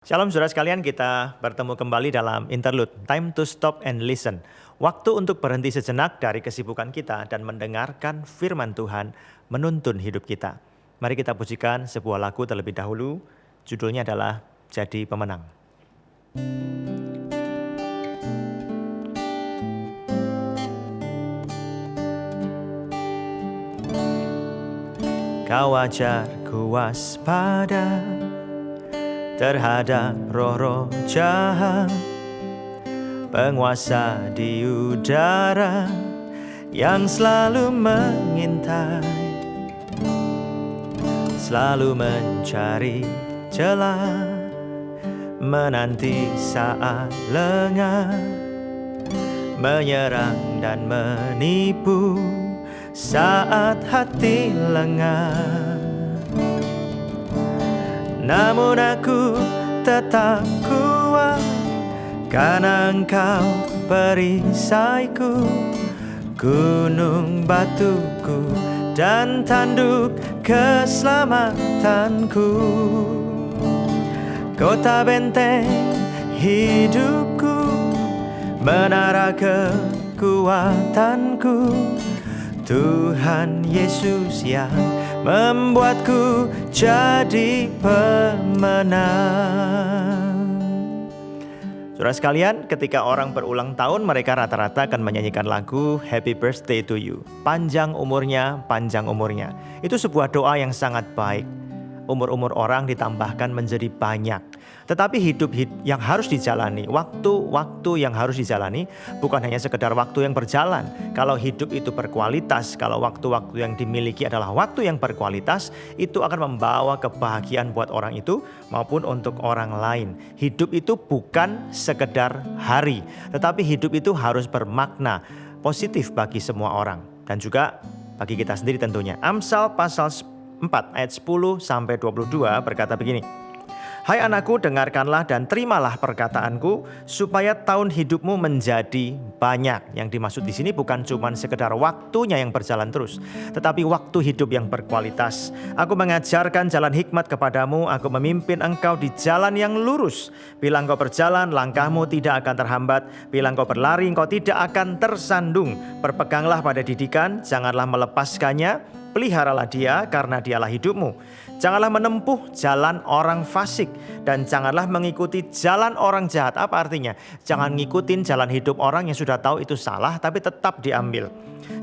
Shalom saudara sekalian, kita bertemu kembali dalam interlude, time to stop and listen. Waktu untuk berhenti sejenak dari kesibukan kita dan mendengarkan firman Tuhan menuntun hidup kita. Mari kita pujikan sebuah lagu terlebih dahulu, judulnya adalah Jadi Pemenang. Kau ajarku waspada terhadap roh-roh jahat, penguasa di udara yang selalu mengintai, selalu mencari celah, menanti saat lengah, menyerang dan menipu saat hati lengah. Namun aku tetap kuat karena Engkau perisaiku, gunung batuku dan tanduk keselamatanku. Kota benteng hidupku, menara kekuatanku, Tuhan Yesus yang membuatku jadi pemenang. Saudara sekalian, ketika orang berulang tahun, mereka rata-rata akan menyanyikan lagu Happy Birthday to You. Panjang umurnya, panjang umurnya. Itu sebuah doa yang sangat baik. Umur-umur orang ditambahkan menjadi banyak. Tetapi hidup yang harus dijalani, waktu-waktu yang harus dijalani, bukan hanya sekedar waktu yang berjalan. Kalau hidup itu berkualitas, kalau waktu-waktu yang dimiliki adalah waktu yang berkualitas, itu akan membawa kebahagiaan buat orang itu maupun untuk orang lain. Hidup itu bukan sekedar hari, tetapi hidup itu harus bermakna positif bagi semua orang. Dan juga bagi kita sendiri tentunya. Amsal pasal 4 ayat 10-22 berkata begini. Hai anakku, dengarkanlah dan terimalah perkataanku supaya tahun hidupmu menjadi banyak. Yang dimaksud di sini bukan cuma sekedar waktunya yang berjalan terus, tetapi waktu hidup yang berkualitas. Aku mengajarkan jalan hikmat kepadamu, aku memimpin engkau di jalan yang lurus. Bila engkau berjalan, langkahmu tidak akan terhambat. Bila engkau berlari, engkau tidak akan tersandung. Berpeganglah pada didikan, janganlah melepaskannya. Peliharalah dia karena dialah hidupmu. Janganlah menempuh jalan orang fasik dan janganlah mengikuti jalan orang jahat. Apa artinya? Jangan ngikutin jalan hidup orang yang sudah tahu itu salah tapi tetap diambil.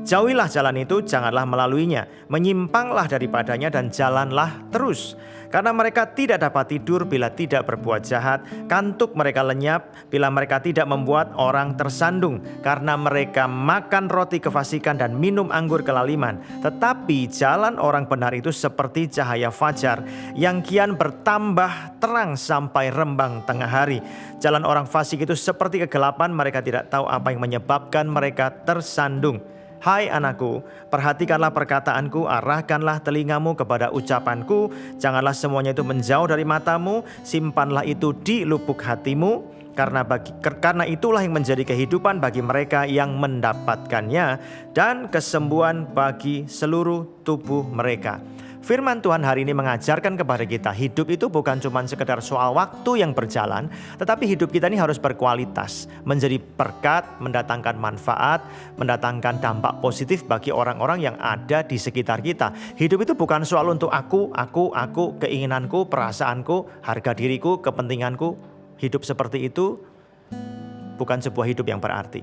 Jauhilah jalan itu, janganlah melaluinya. Menyimpanglah daripadanya dan jalanlah terus. Karena mereka tidak dapat tidur bila tidak berbuat jahat. Kantuk mereka lenyap bila mereka tidak membuat orang tersandung. Karena mereka makan roti kefasikan dan minum anggur kelaliman. Tetapi jalan orang benar itu seperti cahaya fajar yang kian bertambah terang sampai rembang tengah hari. Jalan orang fasik itu seperti kegelapan, mereka tidak tahu apa yang menyebabkan mereka tersandung. Hai anakku, perhatikanlah perkataanku, arahkanlah telingamu kepada ucapanku. Janganlah semuanya itu menjauh dari matamu, simpanlah itu di lubuk hatimu. Karena itulah yang menjadi kehidupan bagi mereka yang mendapatkannya dan kesembuhan bagi seluruh tubuh mereka. Firman Tuhan hari ini mengajarkan kepada kita, hidup itu bukan cuma sekedar soal waktu yang berjalan, tetapi hidup kita ini harus berkualitas, menjadi berkat, mendatangkan manfaat, mendatangkan dampak positif bagi orang-orang yang ada di sekitar kita. Hidup itu bukan soal untuk aku, keinginanku, perasaanku, harga diriku, kepentinganku. Hidup seperti itu bukan sebuah hidup yang berarti.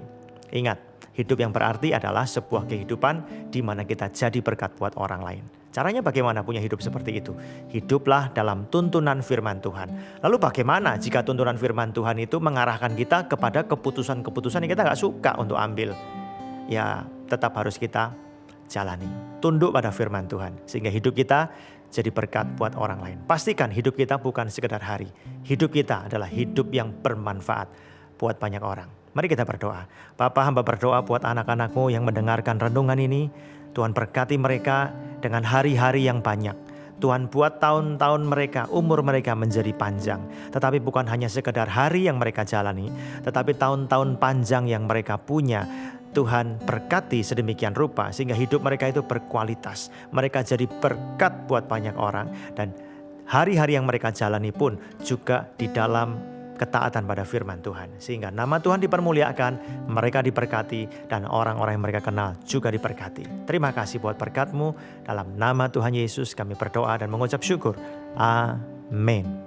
Ingat, hidup yang berarti adalah sebuah kehidupan di mana kita jadi berkat buat orang lain. Caranya bagaimana punya hidup seperti itu? Hiduplah dalam tuntunan firman Tuhan. Lalu bagaimana jika tuntunan firman Tuhan itu mengarahkan kita kepada keputusan-keputusan yang kita gak suka untuk ambil? Ya tetap harus kita jalani. Tunduk pada firman Tuhan. Sehingga hidup kita jadi berkat buat orang lain. Pastikan hidup kita bukan sekedar hari. Hidup kita adalah hidup yang bermanfaat buat banyak orang. Mari kita berdoa. Bapa, hamba berdoa buat anak-anakmu yang mendengarkan renungan ini. Tuhan berkati mereka dengan hari-hari yang banyak. Tuhan buat tahun-tahun mereka, umur mereka menjadi panjang. Tetapi bukan hanya sekedar hari yang mereka jalani, tetapi tahun-tahun panjang yang mereka punya. Tuhan berkati sedemikian rupa sehingga hidup mereka itu berkualitas. Mereka jadi berkat buat banyak orang dan hari-hari yang mereka jalani pun juga di dalam ketaatan pada firman Tuhan. Sehingga nama Tuhan dipermuliakan, mereka diberkati, dan orang-orang yang mereka kenal juga diberkati. Terima kasih buat berkat-Mu. Dalam nama Tuhan Yesus kami berdoa dan mengucap syukur. Amin.